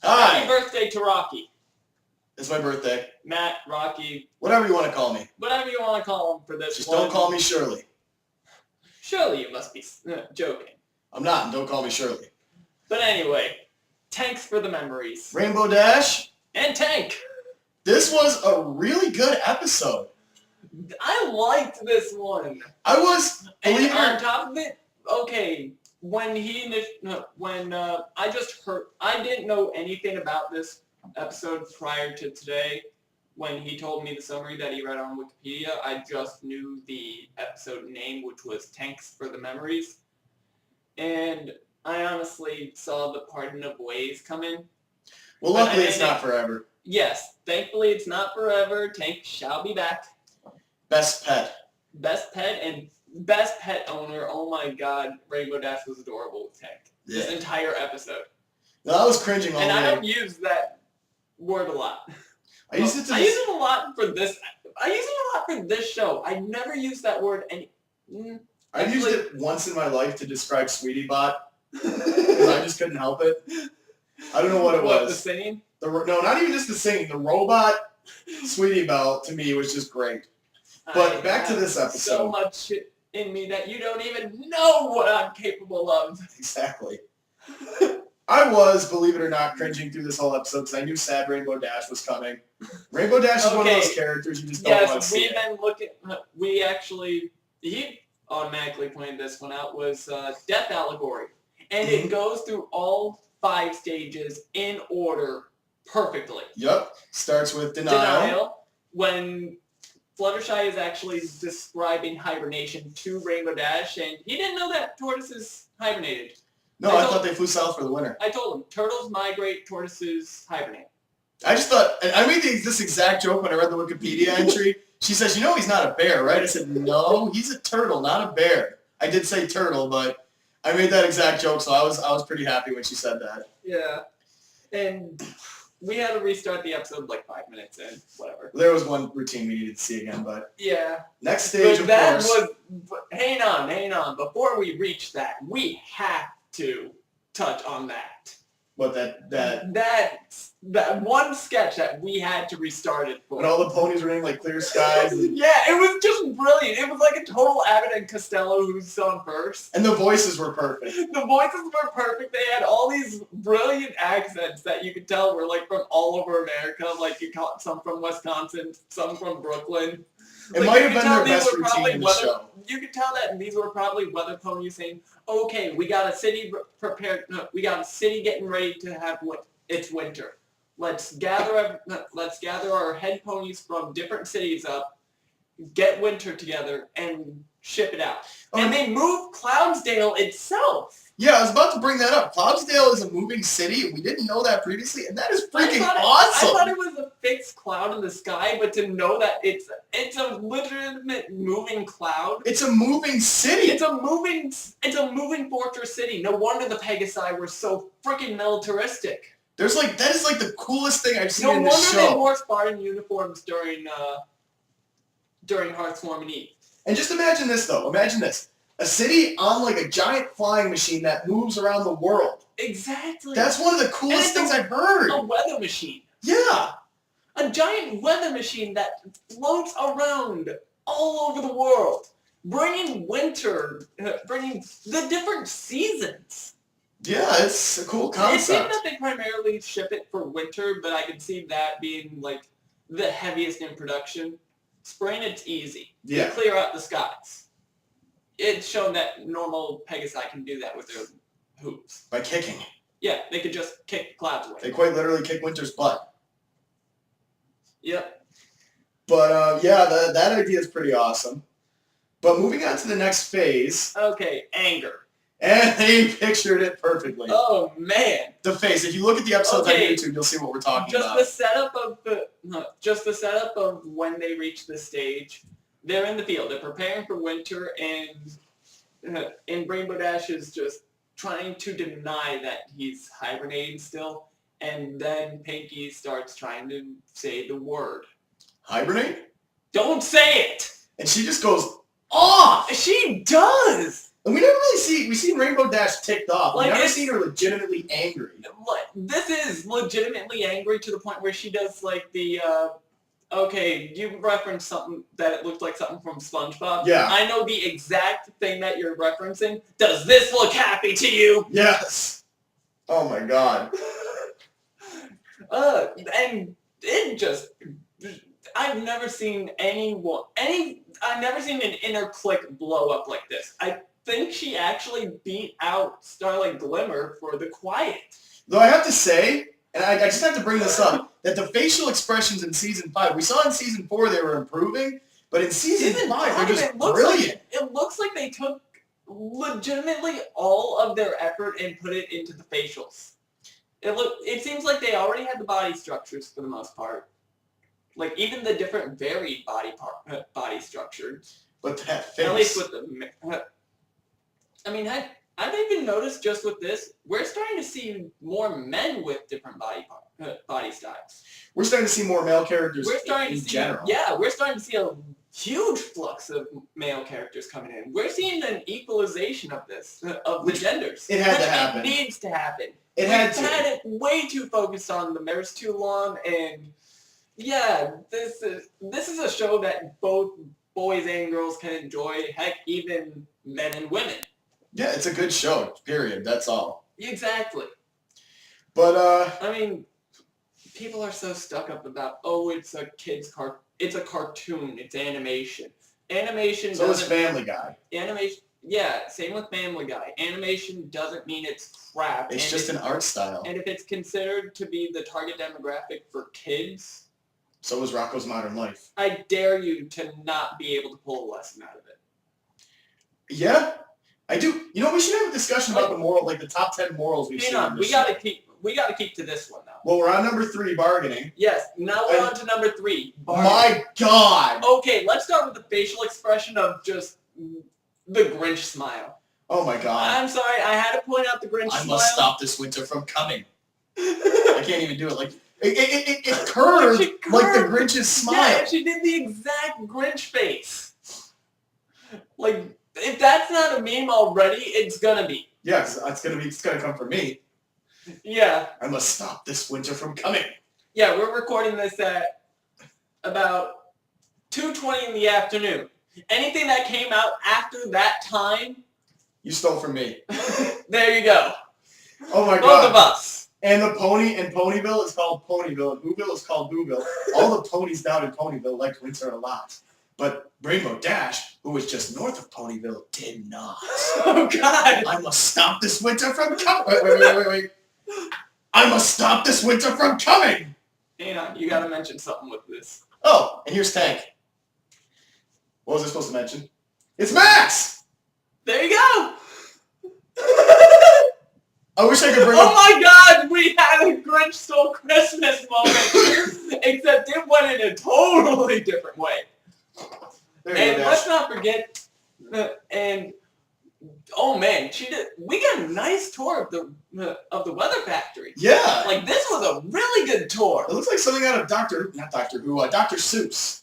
Hi. Happy birthday to Rocky. It's my birthday. Matt, Rocky. Whatever you want to call me. Whatever you want to call him for this Just one. don't call me Shirley. Surely you must be joking. I'm not, and don't call me Shirley. But anyway, thanks for the memories. Rainbow Dash. And Tank. This was a really good episode. I liked this one. I was, And on top of it, okay, when I just heard, I didn't know anything about this episode prior to today. When he told me the summary that he read on Wikipedia, I just knew the episode name, which was Tanks for the Memories. And I honestly saw the Pardon of Ways come in. Well, luckily it's not forever. Yes, thankfully it's not forever. Tank shall be back. Best pet. Best pet and best pet owner. Oh my god, Rainbow Dash was adorable with Tank. Yeah. This entire episode. No, I was cringing all And day. I don't use that word a lot. I use it a lot for this. I use it a lot for this show. I never use that word I've used it once in my life to describe Sweetie Bot. Because I just couldn't help it. I don't know what it was. The singing? No, not even just the singing. The robot Sweetie Belle, to me, was just great. But back to this episode. So much in me that you don't even know what I'm capable of. Exactly. I was, believe it or not, cringing through this whole episode because I knew sad Rainbow Dash was coming. Rainbow Dash is one of those characters you just don't want to see. Yes, we've been looking. He automatically pointed this one out, was Death Allegory. And it goes through all 5 stages in order perfectly. Yep. Starts with denial. When Fluttershy is actually describing hibernation to Rainbow Dash, and he didn't know that tortoises hibernated. No, I thought they flew south for the winter. I told him, turtles migrate, tortoises hibernate. I just thought, and I made this exact joke when I read the Wikipedia entry. She says, you know he's not a bear, right? I said, no, he's a turtle, not a bear. I did say turtle, but I made that exact joke, so I was pretty happy when she said that. Yeah. And we had to restart the episode like 5 minutes in, whatever. There was one routine we needed to see again, but... Yeah. Next stage, of course... Hang on. Before we reach that, we have to touch on that. What, that one sketch that we had to restart it for. When all the ponies were named like Clear Skies. Yeah, it was just brilliant. It was like a total Abbott and Costello who's on first. And the voices were perfect. The voices were perfect. They had all these brilliant accents that you could tell were like from all over America. Like you caught some from Wisconsin, some from Brooklyn. It might have been their best routine in the show. You could tell that these were probably weather ponies saying, okay, we got a city prepared, we got a city getting ready to have it's winter. Let's gather our head ponies from different cities up, get winter together, and ship it out. And they moved Cloudsdale itself. Yeah, I was about to bring that up. Cloudsdale is a moving city, and we didn't know that previously, and that is freaking awesome. I thought it was a fixed cloud in the sky, but to know that it's a legitimate moving cloud. It's a moving city. It's a moving fortress city. No wonder the Pegasi were so freaking militaristic. That is like the coolest thing I've seen in this show. No wonder they wore Spartan uniforms during Hearthstorm Eve. And just imagine this, though. Imagine this. A city on like a giant flying machine that moves around the world. Exactly. That's one of the coolest things I've heard. A weather machine. Yeah. A giant weather machine that floats around all over the world, bringing winter, bringing the different seasons. Yeah, it's a cool concept. It seems that they primarily ship it for winter, but I can see that being like the heaviest in production. Spring, it's easy. Yeah. You clear out the skies. It's shown that normal Pegasi can do that with their hooves. By kicking. Yeah, they could just kick the clouds away. They quite literally kick winter's butt. Yep. But, yeah, that idea is pretty awesome. But moving on to the next phase. Okay, anger. And they pictured it perfectly. Oh, man. The face. If you look at the episodes on YouTube, you'll see what we're talking about. Just the setup of when they reach this stage. They're in the field. They're preparing for winter, and Rainbow Dash is just trying to deny that he's hibernating still. And then Pinky starts trying to say the word. Hibernate? Don't say it! And she just goes off! She does! And we never really we've seen Rainbow Dash ticked off. We've Like, never it's- seen her legitimately angry. Like, this is legitimately angry to the point where she does like the okay, you referenced something that it looked like something from SpongeBob. Yeah. I know the exact thing that you're referencing. Does this look happy to you? Yes. Oh my god. And it just, I've never seen I've never seen an inner click blow up like this. I think she actually beat out Starlight Glimmer for the quiet. Though I have to say, and I just have to bring this up, that the facial expressions in Season 5, we saw in Season 4 they were improving, but in Season 5 they're just brilliant. It looks like they took legitimately all of their effort and put it into the facials. It seems like they already had the body structures for the most part. Like, even the different varied body structures. But that face. At least with the... I mean, I've even noticed just with this, we're starting to see more men with different body styles. We're starting to see more male characters in general. Yeah, we're starting to see a huge flux of male characters coming in. We're seeing an equalization of this, of the genders. It had to happen. It needs to happen. We've had it way too focused on the mares too long, and yeah, this is a show that both boys and girls can enjoy. Heck, even men and women. Yeah, it's a good show. Period. That's all. Exactly. But I mean, people are so stuck up about, oh, it's a it's a cartoon, it's animation. Animation. So is Family Guy. Animation. Yeah, same with Family Guy. Animation doesn't mean it's crap. It's just an art style. And if it's considered to be the target demographic for kids, so is Rocko's Modern Life. I dare you to not be able to pull a lesson out of it. Yeah, I do. You know, we should have a discussion about the moral, like the top 10 morals we've seen. Hang on, we gotta keep to this one now. Well, we're on number 3, bargaining. Yes, now we're on to number 3. Bargaining. My God. Okay, let's start with the facial expression of just the Grinch smile. Oh my God. I'm sorry, I had to point out the Grinch smile. I must stop this winter from coming. I can't even do it. Like it curved like the Grinch's smile. Yeah, she did the exact Grinch face. Like, if that's not a meme already, it's gonna be. Yeah, it's gonna come from me. Yeah. I must stop this winter from coming. Yeah, we're recording this at about 2:20 in the afternoon. Anything that came out after that time, you stole from me. There you go. Oh my God. Both of us. And the pony in Ponyville is called Ponyville, and Whoville is called Whoville. All the ponies down in Ponyville liked winter a lot. But Rainbow Dash, who was just north of Ponyville, did not. Oh God. I must stop this winter from coming. Wait. I must stop this winter from coming. Hang on, you gotta mention something with this. Oh, and here's Tank. What was I supposed to mention? It's Max! There you go! I wish I could bring Oh my God, we had a Grinch Stole Christmas moment, except it went in a totally different way. And let's not forget, and oh man, we got a nice tour of the Weather Factory. Yeah. Like, this was a really good tour. It looks like something out of Dr. Seuss.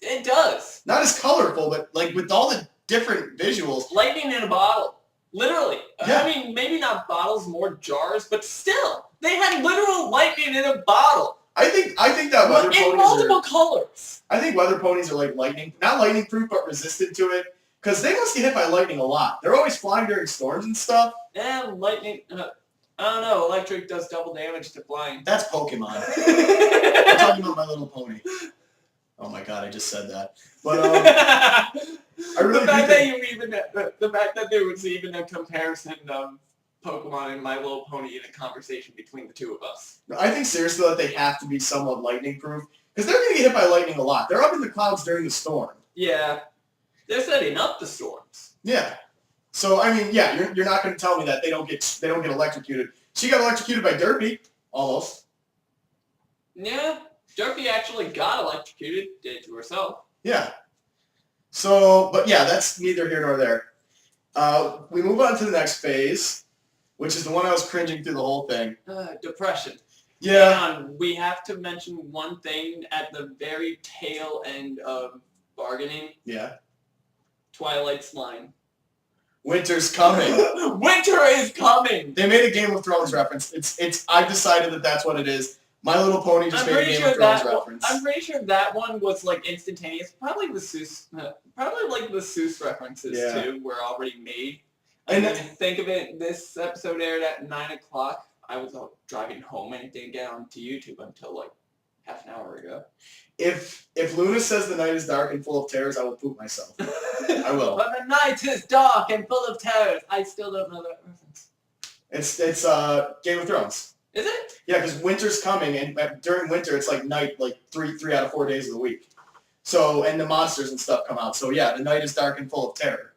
It does. Not as colorful, but like with all the different visuals. Lightning in a bottle. Literally. Yeah. I mean, maybe not bottles, more jars, but still. They had literal lightning in a bottle. I think that weather ponies in multiple colors. I think weather ponies are like not lightning proof, but resistant to it. Because they must get hit by lightning a lot. They're always flying during storms and stuff. Yeah, lightning, I don't know, electric does double damage to flying. That's Pokemon. I'm talking about My Little Pony. Oh my God, I just said that. But I really the fact that there was even a comparison of Pokemon and My Little Pony in a conversation between the two of us. I think seriously that they have to be somewhat lightning proof. Because they're going to get hit by lightning a lot. They're up in the clouds during the storm. Yeah. They're setting up the storms. Yeah. So I mean, yeah, you're not going to tell me that they don't get electrocuted. She got electrocuted by Derpy, almost. Yeah, Derpy actually got electrocuted, did it to herself. Yeah. So, but yeah, that's neither here nor there. We move on to the next phase, which is the one I was cringing through the whole thing. Depression. Yeah. Hang on, we have to mention one thing at the very tail end of bargaining. Yeah. Twilight's line. Winter's coming. Winter is coming. They made a Game of Thrones reference. I've decided that that's what it is. My Little Pony just made a Game of Thrones reference. I'm pretty sure that one was like instantaneous. Probably the Seuss, probably like the Seuss references too were already made. And then think of it. This episode aired at 9 o'clock. I was driving home and it didn't get onto YouTube until like half an hour ago. If Luna says the night is dark and full of terrors, I will poop myself. I will. But the night is dark and full of terrors. I still don't know that reference. It's Game of Thrones. Is it? Yeah, because winter's coming, and during winter it's like night, like three out of 4 days of the week. So, and the monsters and stuff come out. So yeah, the night is dark and full of terror.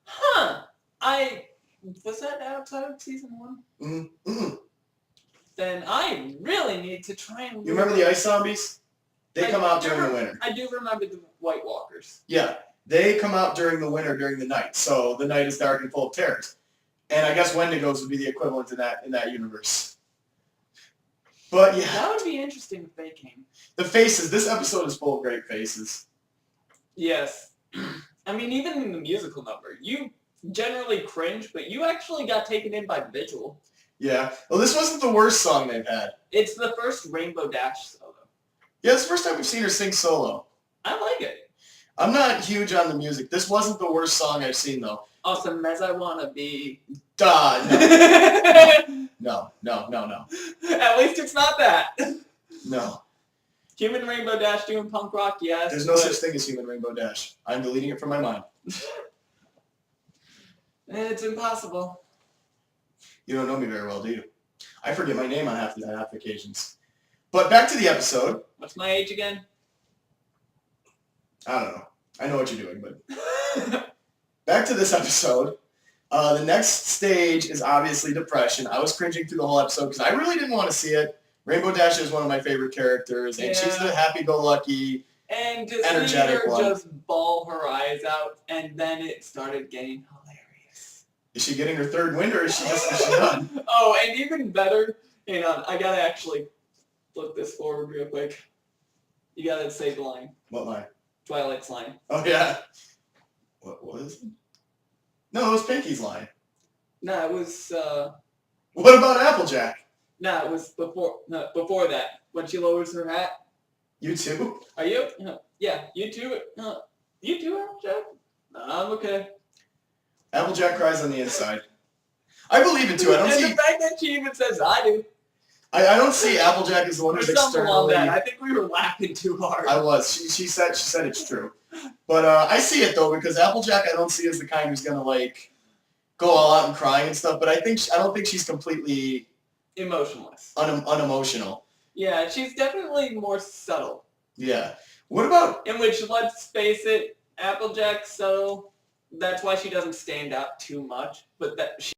Huh. Was that outside of season 1? Mm-hmm. Then I really need to try and... You remember the ice zombies? They come out during the winter. I do remember the White Walkers. Yeah, they come out during the winter, during the night. So the night is dark and full of terrors. And I guess Wendigos would be the equivalent in that universe. But yeah. That would be interesting if they came. The faces. This episode is full of great faces. Yes. I mean, even in the musical number, you generally cringe, but you actually got taken in by the visual. Yeah. Well, this wasn't the worst song they've had. It's the first Rainbow Dash solo. Yeah, it's the first time we've seen her sing solo. I like it. I'm not huge on the music. This wasn't the worst song I've seen, though. Awesome as I wanna be. Duh, no. No. At least it's not that. No. Human Rainbow Dash doing punk rock, yes. There's no such thing as Human Rainbow Dash. I'm deleting it from my mind. It's impossible. You don't know me very well, do you? I forget my name on half the occasions. But back to the episode. What's my age again? I don't know. I know what you're doing, but... Back to this episode. The next stage is obviously depression. I was cringing through the whole episode because I really didn't want to see it. Rainbow Dash is one of my favorite characters, and she's the happy-go-lucky, and to energetic see her one. just bawl her eyes out, and then it started getting hilarious. Is she getting her third win, or is she done? Oh, and even better, hang on, I gotta actually flip this forward real quick. You gotta say the line. What line? Twilight's line. Oh, yeah. What was it? No, it was Pinky's line. No, it was, What about Applejack? No, it was before that, when she lowers her hat. You too? Are you? Yeah, you too. You too, Applejack? No, I'm okay. Applejack cries on the inside. I believe it too. I don't see. And the fact that she even says I do. I don't see Applejack as the one who's externally. I think we were laughing too hard. I was. She said it's true. But I see it though, because Applejack I don't see as the kind who's gonna like go all out and crying and stuff. But I don't think she's completely emotionless. Unemotional. Yeah, she's definitely more subtle. Yeah. What about? In which, let's face it, Applejack's subtle. That's why she doesn't stand out too much. But that she.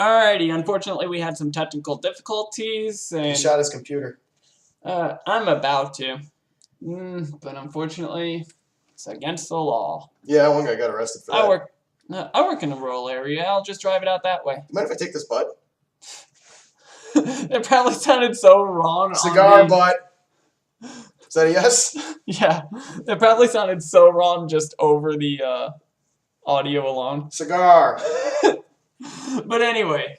Alrighty, unfortunately we had some technical difficulties, and He shot his computer. I'm about to, but unfortunately it's against the law. Yeah, one guy got arrested for that. I work in a rural area. I'll just drive it out that way. You mind if I take this butt? It probably sounded so wrong. Cigar butt. Is that a yes? Yeah, it probably sounded so wrong just over the audio alone. Cigar. But anyway,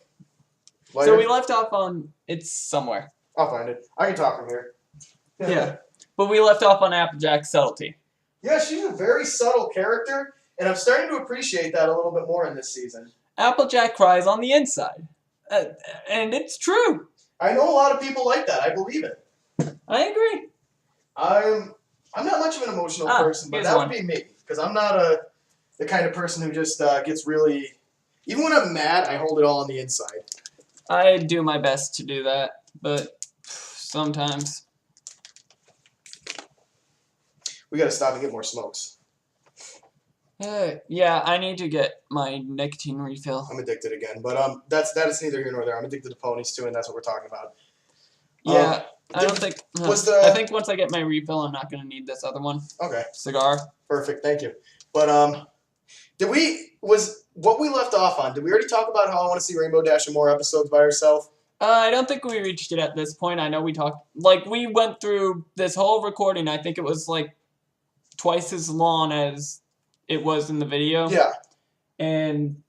Lighter? so we left off on, it's somewhere. I'll find it. I can talk from here. Yeah, but we left off on Applejack's subtlety. Yeah, she's a very subtle character, and I'm starting to appreciate that a little bit more in this season. Applejack cries on the inside, and it's true. I know a lot of people like that. I believe it. I agree. I'm not much of an emotional person, but that would be me, because I'm not the kind of person who just gets really. Even when I'm mad, I hold it all on the inside. I do my best to do that, but sometimes. We gotta stop and get more smokes. Yeah, I need to get my nicotine refill. I'm addicted again, but that is neither here nor there. I'm addicted to ponies too, and that's what we're talking about. Yeah, I don't think. I think once I get my refill, I'm not gonna need this other one. Okay. Cigar. Perfect. Thank you. But what we left off on? Did we already talk about how I want to see Rainbow Dash in more episodes by herself? I don't think we reached it at this point. I know we talked, we went through this whole recording. I think it was twice as long as it was in the video. Yeah. And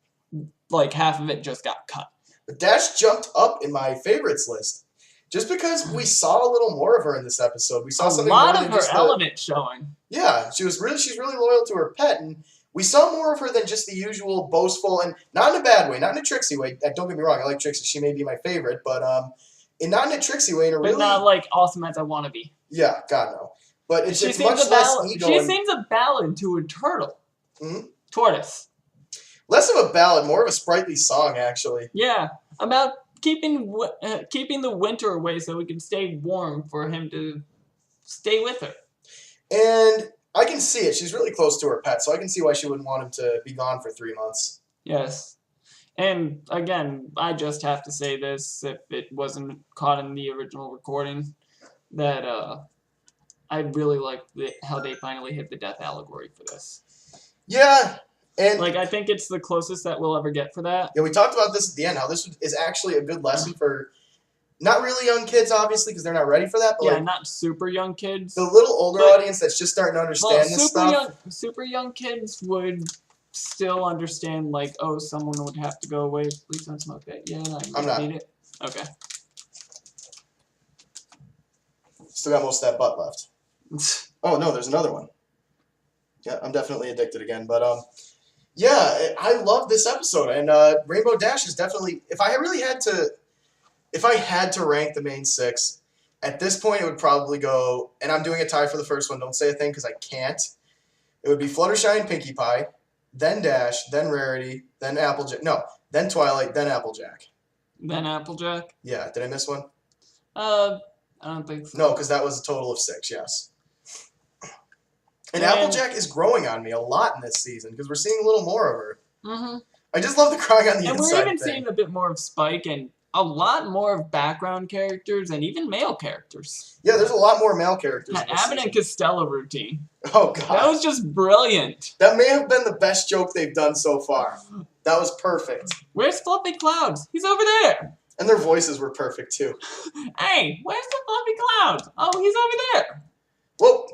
half of it just got cut. But Dash jumped up in my favorites list. Just because we saw a little more of her in this episode. We saw something more than a lot of her element showing. Yeah, she's really loyal to her pet, and we saw more of her than just the usual boastful, and not in a bad way, not in a Trixie way. Don't get me wrong, I like Trixie. She may be my favorite, but not in a Trixie way, but not awesome as I want to be. Yeah, God no. But it's much less ego. She seems a ballad to a turtle. Mm-hmm. Tortoise. Less of a ballad, more of a sprightly song, actually. Yeah, about keeping the winter away so we can stay warm for him to stay with her. And I can see it. She's really close to her pet, so I can see why she wouldn't want him to be gone for 3 months. Yes. And again, I just have to say this, if it wasn't caught in the original recording, that I really like how they finally hit the death allegory for this. Yeah. And I think it's the closest that we'll ever get for that. Yeah, we talked about this at the end, how this is actually a good lesson for not really young kids, obviously, because they're not ready for that. But yeah, not super young kids. The little older audience that's just starting to understand this stuff. Super young kids would still understand, someone would have to go away. Please don't smoke that. Yeah, I'm not. Need it. Okay. Still got most of that butt left. Oh, no, there's another one. Yeah, I'm definitely addicted again, but yeah, I love this episode, and Rainbow Dash is definitely. If I had to rank the main 6, at this point it would probably go. And I'm doing a tie for the first one. Don't say a thing because I can't. It would be Fluttershy and Pinkie Pie, then Dash, then Rarity, then Applejack. No, then Twilight, then Applejack. Then Applejack. Yeah, did I miss one? I don't think so. No, because that was a total of 6. Yes. And Applejack is growing on me a lot in this season because we're seeing a little more of her. Mm-hmm. I just love the crying on the inside. And we're even seeing a bit more of Spike and a lot more of background characters and even male characters. Yeah, there's a lot more male characters. That Abbott and Costello routine. Oh, God. That was just brilliant. That may have been the best joke they've done so far. That was perfect. Where's Fluffy Clouds? He's over there. And their voices were perfect, too. Hey, where's the Fluffy Clouds? Oh, he's over there. Well,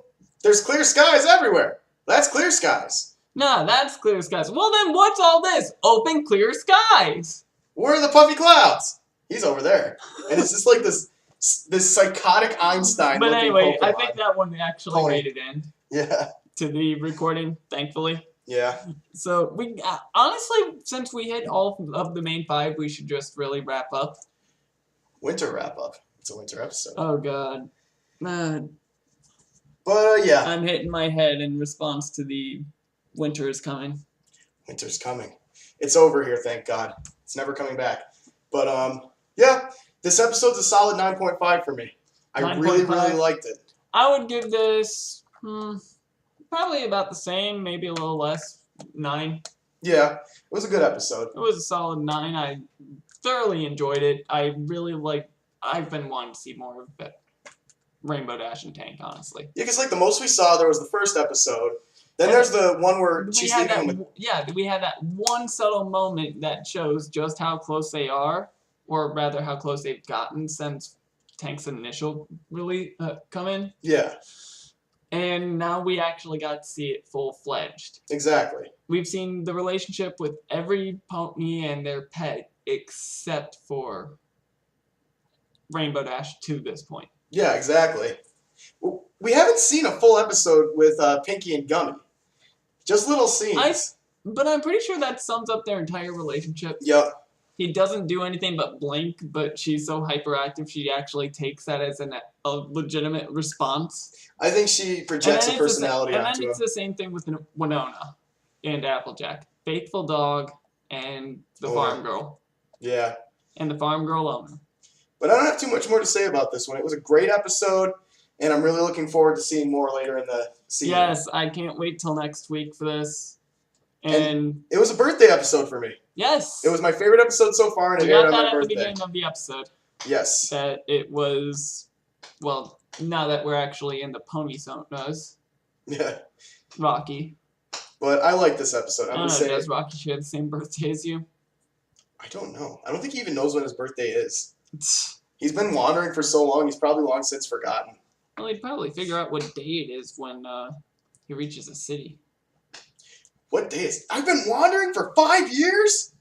there's clear skies everywhere. That's clear skies. Nah, that's clear skies. Well, then what's all this? Open clear skies. Where are the puffy clouds? He's over there. And it's just like this psychotic Einstein. But anyway, Pokemon. I think that one actually made it in. Yeah. To the recording, thankfully. Yeah. So we honestly, since we hit all of the main 5, we should just really wrap up. Winter wrap up. It's a winter episode. Oh God. Man. But yeah. I'm hitting my head in response to the winter is coming. Winter's coming. It's over here, thank God. It's never coming back. But yeah, this episode's a solid 9.5 for me. I really liked it. I would give this probably about the same, maybe a little less. 9. Yeah, it was a good episode. It was a solid 9. I thoroughly enjoyed it. I've been wanting to see more of it. Rainbow Dash and Tank, honestly. Yeah, because the most we saw, there was the first episode. Then there's the one where she's leaving him. Yeah, we had that one subtle moment that shows just how close they are, or rather how close they've gotten since Tank's initial come in. Yeah. And now we actually got to see it full-fledged. Exactly. We've seen the relationship with every pony and their pet except for Rainbow Dash to this point. Yeah, exactly. We haven't seen a full episode with Pinkie and Gummy. Just little scenes. But I'm pretty sure that sums up their entire relationship. Yep. He doesn't do anything but blink, but she's so hyperactive she actually takes that as a legitimate response. I think she projects a personality onto him. And then it's the same thing with Winona and Applejack. Faithful dog and the farm girl. Yeah. And the farm girl owner. But I don't have too much more to say about this one. It was a great episode, and I'm really looking forward to seeing more later in the season. Yes, I can't wait till next week for this. And it was a birthday episode for me. yes. It was my favorite episode so far, and We it aired got on that my at the birthday. beginning of the episode. Yes. That it was, well, now that we're actually in the pony zone, Yeah. Rocky. But I like this episode. I'm I going don't to know, say... does Rocky share the same birthday as you? I don't know. I don't think he even knows when his birthday is. He's been wandering for so long, he's probably long since forgotten. Well, he'd probably figure out what day it is when he reaches a city. What day is it? I've been wandering for 5 years?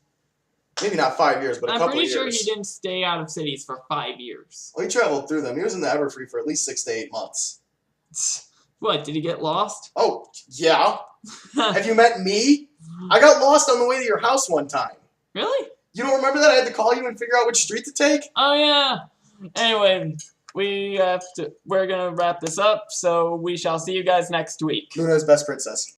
Maybe not 5 years, but a couple of years. I'm pretty sure he didn't stay out of cities for 5 years. Well, he traveled through them. He was in the Everfree for at least 6 to 8 months. What, did he get lost? Oh, yeah. Have you met me? I got lost on the way to your house one time. Really? You don't remember that? I had to call you and figure out which street to take? Oh, yeah. Anyway, we're going to wrap this up, so we shall see you guys next week. Luna's best princess.